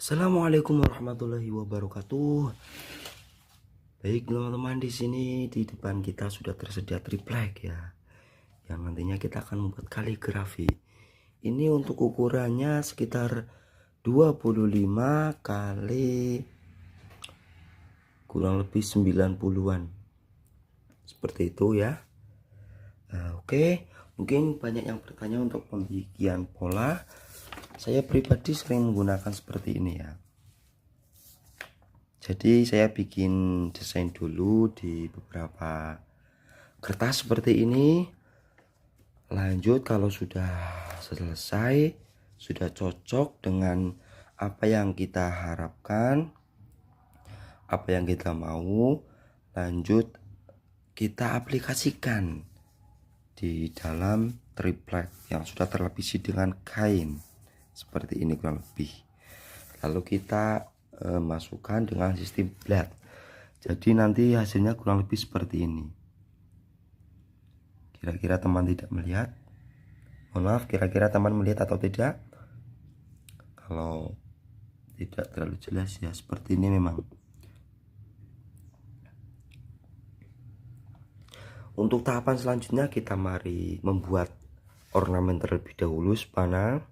Assalamualaikum warahmatullahi wabarakatuh. Baik teman-teman, di sini di depan kita sudah tersedia triplek ya, yang nantinya kita akan membuat kaligrafi. Ini untuk ukurannya sekitar 25 kali kurang lebih 90-an. Seperti itu ya. Oke, mungkin banyak yang bertanya untuk pembibitan pola. Saya pribadi sering menggunakan seperti ini ya. Jadi saya bikin desain dulu di beberapa kertas seperti ini. Lanjut kalau sudah selesai, sudah cocok dengan apa yang kita harapkan, apa yang kita mau, lanjut kita aplikasikan di dalam triplek yang sudah terlapisi dengan kain seperti ini kurang lebih. Lalu kita masukkan dengan sistem blend. Jadi nanti hasilnya kurang lebih seperti ini. Kira-kira teman tidak melihat? Mohon maaf, kira-kira teman melihat atau tidak? Kalau tidak terlalu jelas ya, seperti ini memang. Untuk tahapan selanjutnya kita mari membuat ornamen terlebih dahulu, spana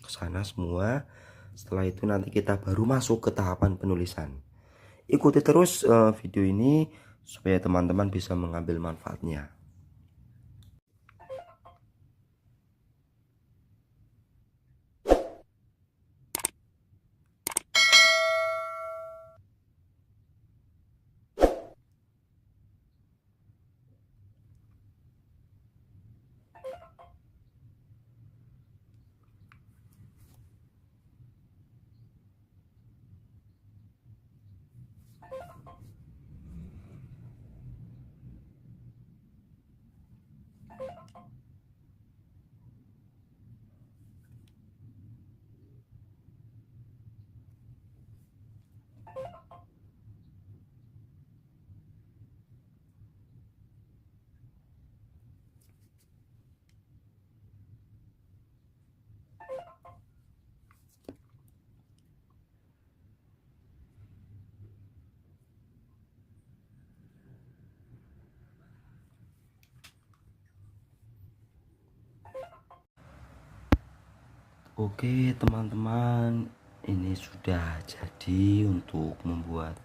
ke sana semua. Setelah itu nanti kita baru masuk ke tahapan penulisan. Ikuti terus video ini supaya teman-teman bisa mengambil manfaatnya. Oke teman-teman, ini sudah jadi untuk membuat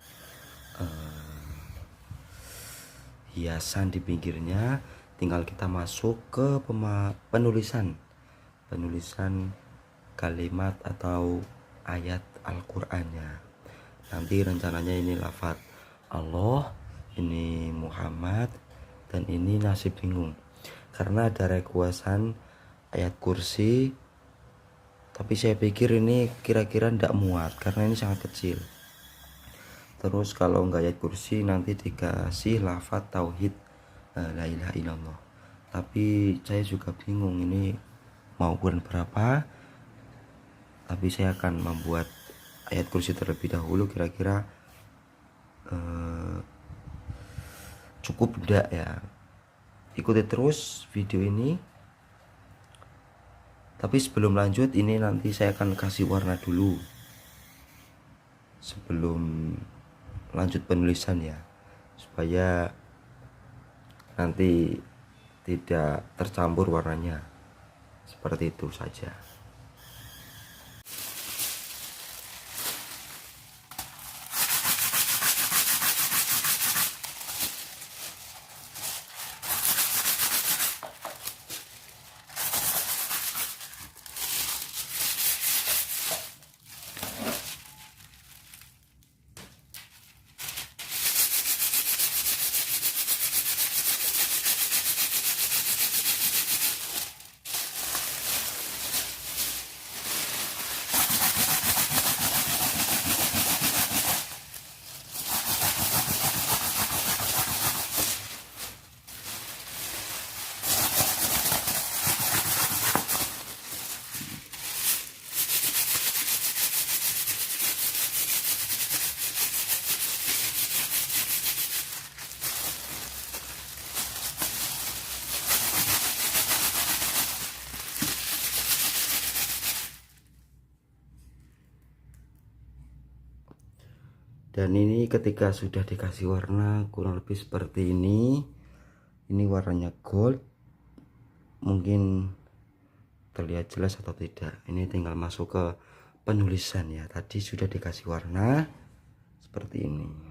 hiasan di pinggirnya. Tinggal kita masuk ke penulisan kalimat atau ayat Al-Qur'annya. Nanti rencananya ini lafaz Allah, ini Muhammad, dan ini Nasib Bingung. Karena ada requestan ayat kursi, tapi saya pikir ini kira-kira tidak muat karena ini sangat kecil. Terus kalau enggak ayat kursi nanti dikasih lafaz tauhid la ilaha illallah. Tapi saya juga bingung ini mau ukuran berapa. Tapi saya akan membuat ayat kursi terlebih dahulu, kira-kira cukup tidak ya. Ikuti terus video ini. Tapi sebelum lanjut, ini nanti saya akan kasih warna dulu sebelum lanjut penulisan ya, supaya nanti tidak tercampur warnanya. Seperti itu saja. Dan ini ketika sudah dikasih warna kurang lebih seperti ini warnanya gold, mungkin terlihat jelas atau tidak. Ini tinggal masuk ke penulisan ya, tadi sudah dikasih warna seperti ini.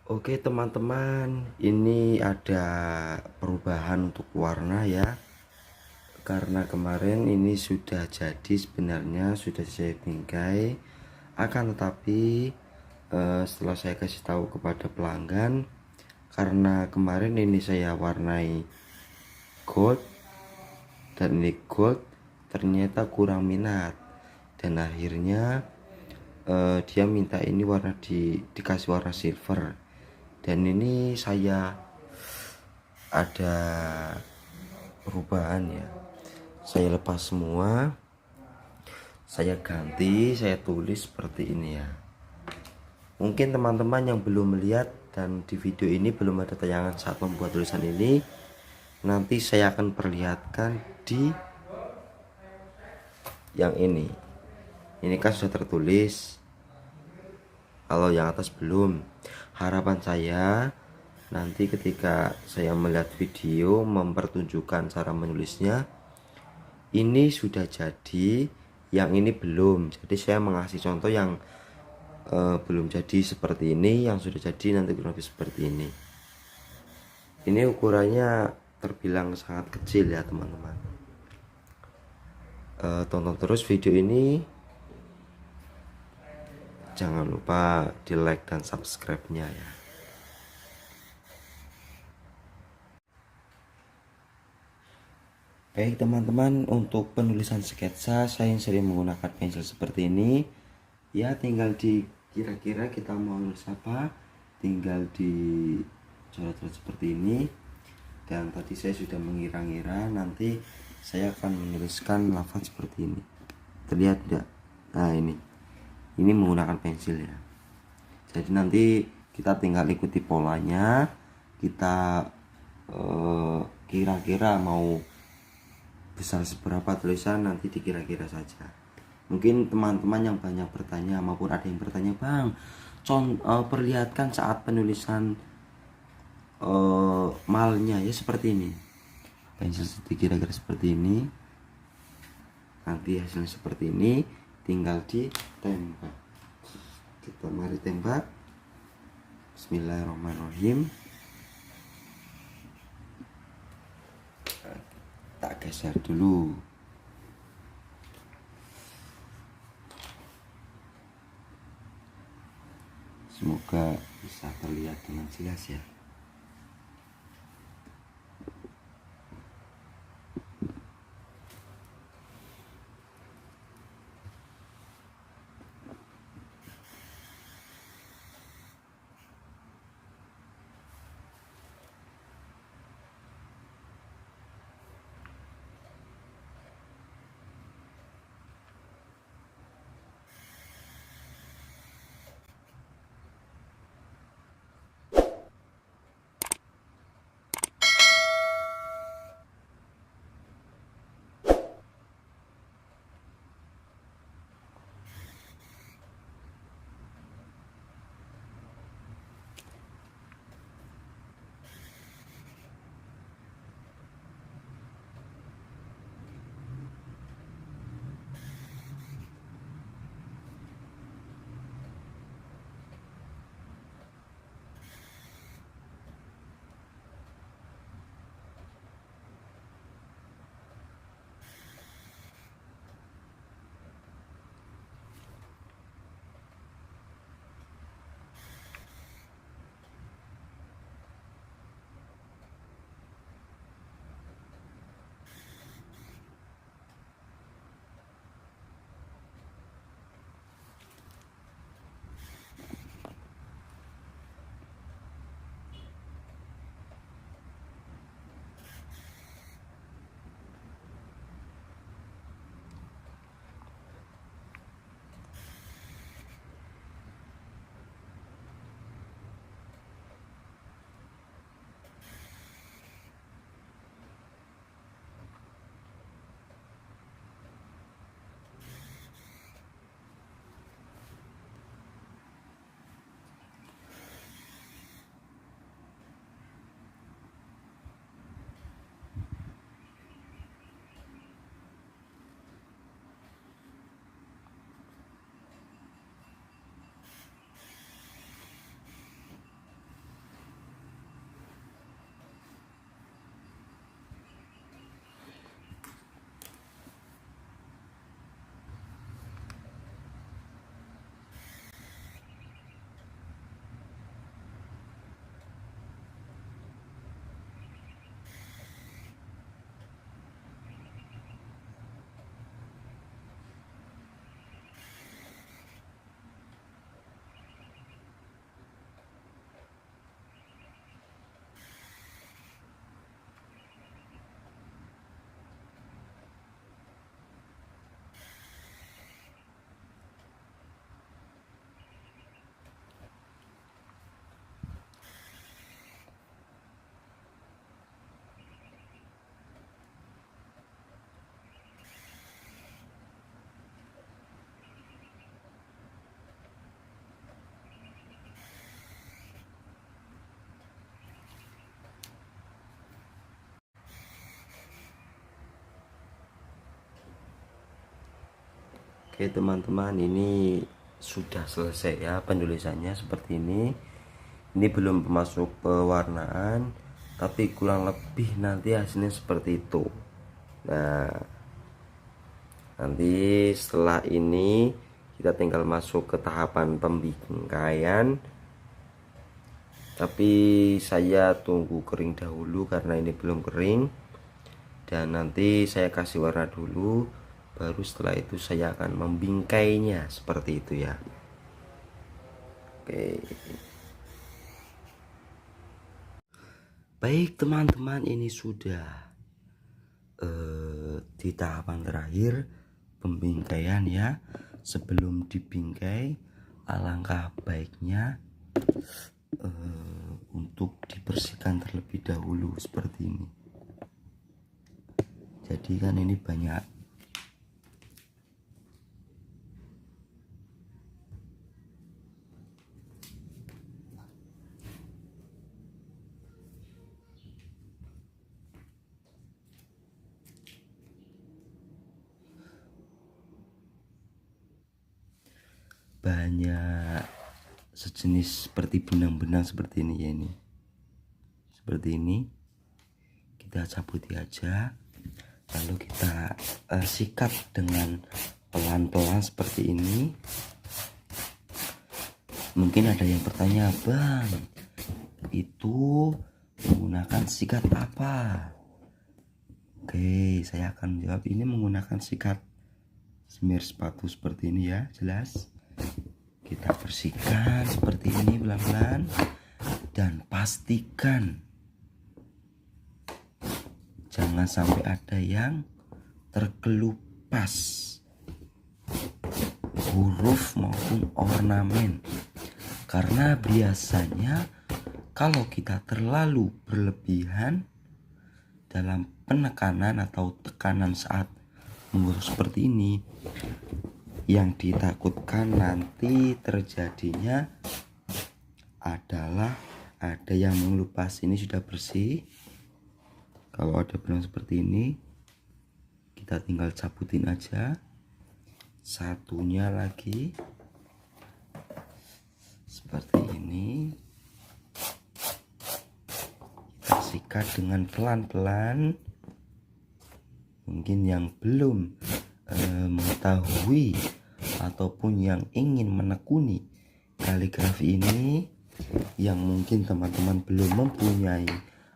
Oke teman-teman, ini ada perubahan untuk warna ya. Karena kemarin ini sudah jadi, sebenarnya sudah saya bingkai, akan tetapi setelah saya kasih tahu kepada pelanggan, karena kemarin ini saya warnai gold dan ini gold, ternyata kurang minat, dan akhirnya dia minta ini warna dikasih warna silver. Dan ini saya ada perubahan ya, saya lepas semua, saya ganti, saya tulis seperti ini ya. Mungkin teman-teman yang belum melihat dan di video ini belum ada tayangan saat membuat tulisan ini, nanti saya akan perlihatkan di yang ini kan sudah tertulis, kalau yang atas belum. Harapan saya nanti ketika saya melihat video mempertunjukkan cara menulisnya, ini sudah jadi, yang ini belum. Jadi saya mengasih contoh yang belum jadi seperti ini, yang sudah jadi nanti kurang lebih seperti ini. Ini ukurannya terbilang sangat kecil ya teman-teman. Tonton terus video ini, jangan lupa di like dan subscribe nya ya. Baik teman-teman, untuk penulisan sketsa saya sering menggunakan pensil seperti ini ya. Tinggal di kira-kira kita mau nulis apa, tinggal di coret-coret seperti ini. Dan tadi saya sudah mengira-ngira nanti saya akan menuliskan lafaz seperti ini, terlihat tidak? Nah ini menggunakan pensil ya. Jadi nanti kita tinggal ikuti polanya, kita kira-kira mau besar seberapa tulisan nanti dikira-kira saja. Mungkin teman-teman yang banyak bertanya maupun ada yang bertanya, Bang, perlihatkan saat penulisan malnya ya, seperti ini. Pensil kira-kira seperti ini, nanti hasilnya seperti ini, tinggal ditembak. Kita mari tembak. Bismillahirrahmanirrahim. Tak geser dulu. Semoga bisa terlihat dengan jelas ya. Oke teman-teman, ini sudah selesai ya penulisannya seperti ini. Ini belum masuk pewarnaan, tapi kurang lebih nanti hasilnya seperti itu. Nah, nanti setelah ini kita tinggal masuk ke tahapan pembingkaian. Tapi saya tunggu kering dahulu karena ini belum kering. Dan nanti saya kasih warna dulu, baru setelah itu saya akan membingkainya seperti itu ya. Oke. Baik teman-teman, ini sudah di tahapan terakhir pembingkaian ya. Sebelum dibingkai, alangkah baiknya untuk dibersihkan terlebih dahulu seperti ini. Jadi kan ini banyak sejenis seperti benang-benang seperti ini ya, ini seperti ini. Kita cabuti aja, lalu kita sikat dengan pelan-pelan seperti ini. Mungkin ada yang bertanya, bang, itu menggunakan sikat apa? Oke, saya akan menjawab, ini menggunakan sikat semir sepatu seperti ini ya, jelas. Kita bersihkan seperti ini pelan-pelan, dan pastikan jangan sampai ada yang terkelupas huruf maupun ornamen, karena biasanya kalau kita terlalu berlebihan dalam penekanan atau tekanan saat mengurus seperti ini, yang ditakutkan nanti terjadinya adalah ada yang mengelupas. Ini sudah bersih. Kalau ada benang seperti ini, kita tinggal cabutin aja. Satunya lagi seperti ini, kita sikat dengan pelan-pelan. Mungkin yang belum mengetahui ataupun yang ingin menekuni kaligrafi ini, yang mungkin teman-teman belum mempunyai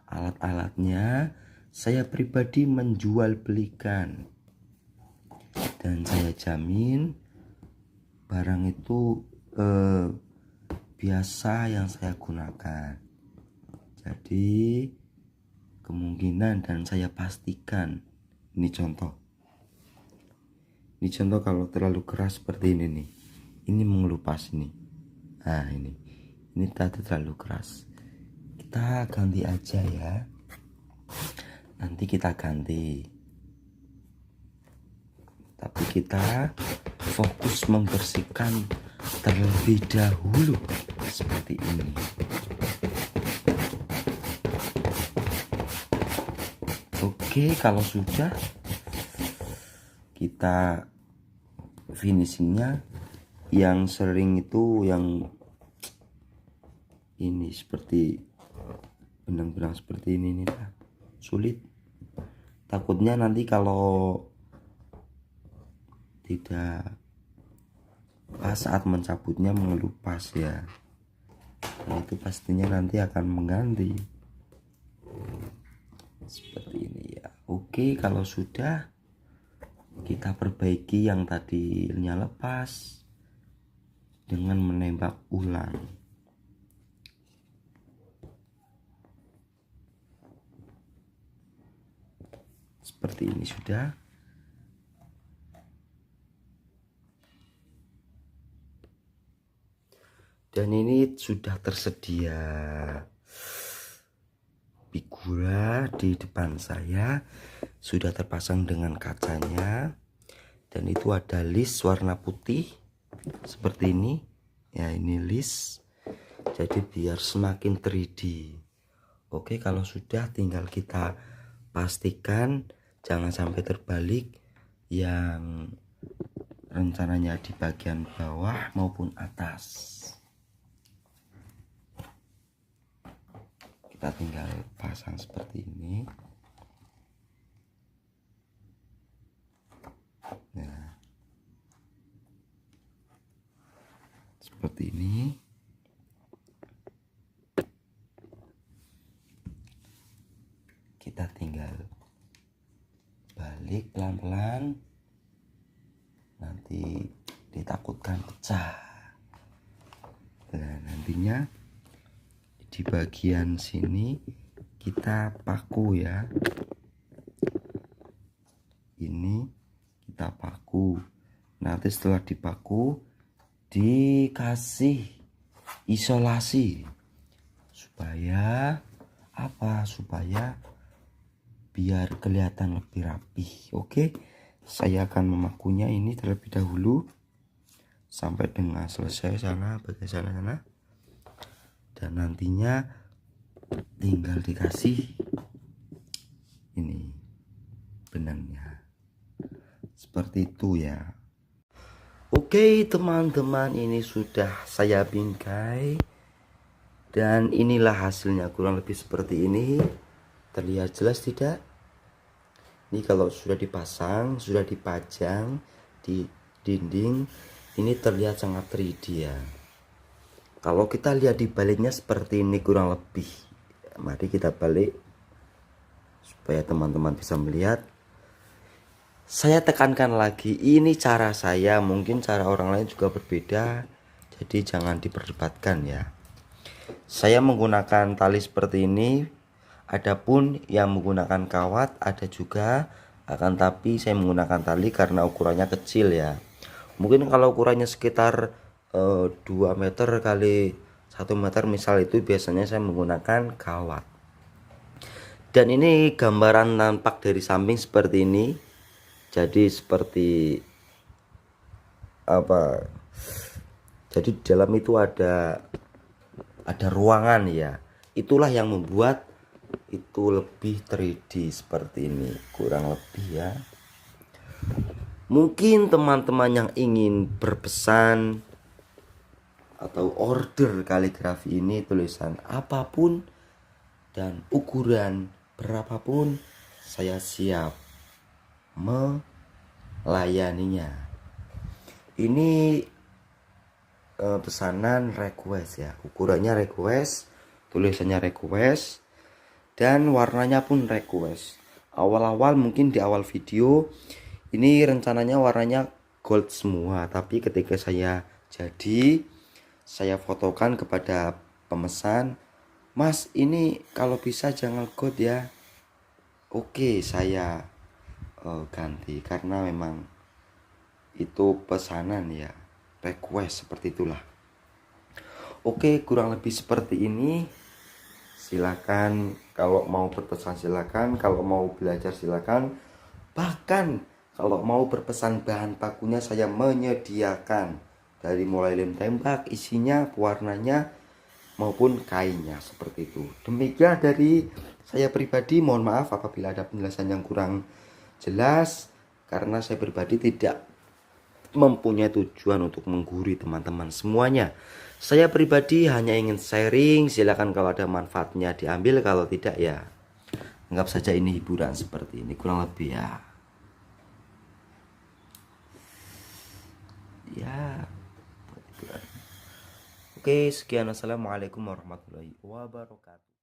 alat-alatnya, saya pribadi menjual belikan, dan saya jamin barang itu biasa yang saya gunakan. Jadi kemungkinan, dan saya pastikan, ini contoh kalau terlalu keras seperti ini nih, ini mengelupas ini. Nah ini tadi terlalu keras, kita ganti aja ya. Nanti kita ganti, tapi kita fokus membersihkan terlebih dahulu seperti ini. Oke, kalau sudah, kita finishingnya. Yang sering itu yang ini, seperti benang-benang seperti ini nih, sulit. Takutnya nanti kalau tidak pas saat mencabutnya mengelupas ya, nah, itu pastinya nanti akan mengganti seperti ini ya. Oke, kalau sudah, kita perbaiki yang tadinya lepas dengan menembak ulang. Seperti ini sudah. Dan ini sudah tersedia figura di depan saya, sudah terpasang dengan kacanya, dan itu ada list warna putih seperti ini ya. Ini list, jadi biar semakin 3D. Oke, kalau sudah tinggal kita pastikan jangan sampai terbalik. Yang rencananya di bagian bawah maupun atas. Kita tinggal pasang seperti ini. Nah, seperti ini. Kita tinggal balik pelan-pelan, nanti ditakutkan pecah. Nah, nantinya di bagian sini kita paku ya, ini kita paku. Nanti setelah dipaku dikasih isolasi supaya apa? Supaya biar kelihatan lebih rapih. Oke, saya akan memakunya ini terlebih dahulu sampai dengan selesai sana, bagian sana, dan nantinya tinggal dikasih ini benangnya seperti itu ya. Oke teman-teman, ini sudah saya bingkai dan inilah hasilnya, kurang lebih seperti ini. Terlihat jelas tidak? Ini kalau sudah dipasang, sudah dipajang di dinding, ini terlihat sangat 3D ya. Kalau kita lihat di baliknya seperti ini kurang lebih. Mari kita balik supaya teman-teman bisa melihat. Saya tekankan lagi, ini cara saya, mungkin cara orang lain juga berbeda, jadi jangan diperdebatkan ya. Saya menggunakan tali seperti ini. Adapun yang menggunakan kawat ada juga, akan tapi saya menggunakan tali karena ukurannya kecil ya. Mungkin kalau ukurannya sekitar 2 meter kali 1 meter misal, itu biasanya saya menggunakan kawat. Dan ini gambaran nampak dari samping seperti ini. Jadi seperti apa? Jadi di dalam itu ada ruangan ya. Itulah yang membuat itu lebih 3D seperti ini, kurang lebih ya. Mungkin teman-teman yang ingin berpesan atau order kaligrafi ini, tulisan apapun dan ukuran berapapun, saya siap melayaninya. Ini pesanan request ya, ukurannya request, tulisannya request, dan warnanya pun request. Awal-awal mungkin di awal video ini rencananya warnanya gold semua, tapi ketika saya jadi, saya fotokan kepada pemesan, "Mas, ini kalau bisa jangan gold ya." Oke, saya ganti karena memang itu pesanan ya, request, seperti itulah. Oke, kurang lebih seperti ini. Silakan kalau mau berpesan, silakan kalau mau belajar silakan. Bahkan kalau mau berpesan bahan bakunya saya menyediakan, dari mulai lem tembak, isinya, warnanya maupun kainnya, seperti itu. Demikian dari saya pribadi, mohon maaf apabila ada penjelasan yang kurang jelas, karena saya pribadi tidak mempunyai tujuan untuk menggurui teman-teman semuanya. Saya pribadi hanya ingin sharing, silakan kalau ada manfaatnya diambil, kalau tidak ya anggap saja ini hiburan seperti ini, kurang lebih ya. Ya. Oke, sekian. Assalamualaikum warahmatullahi wabarakatuh.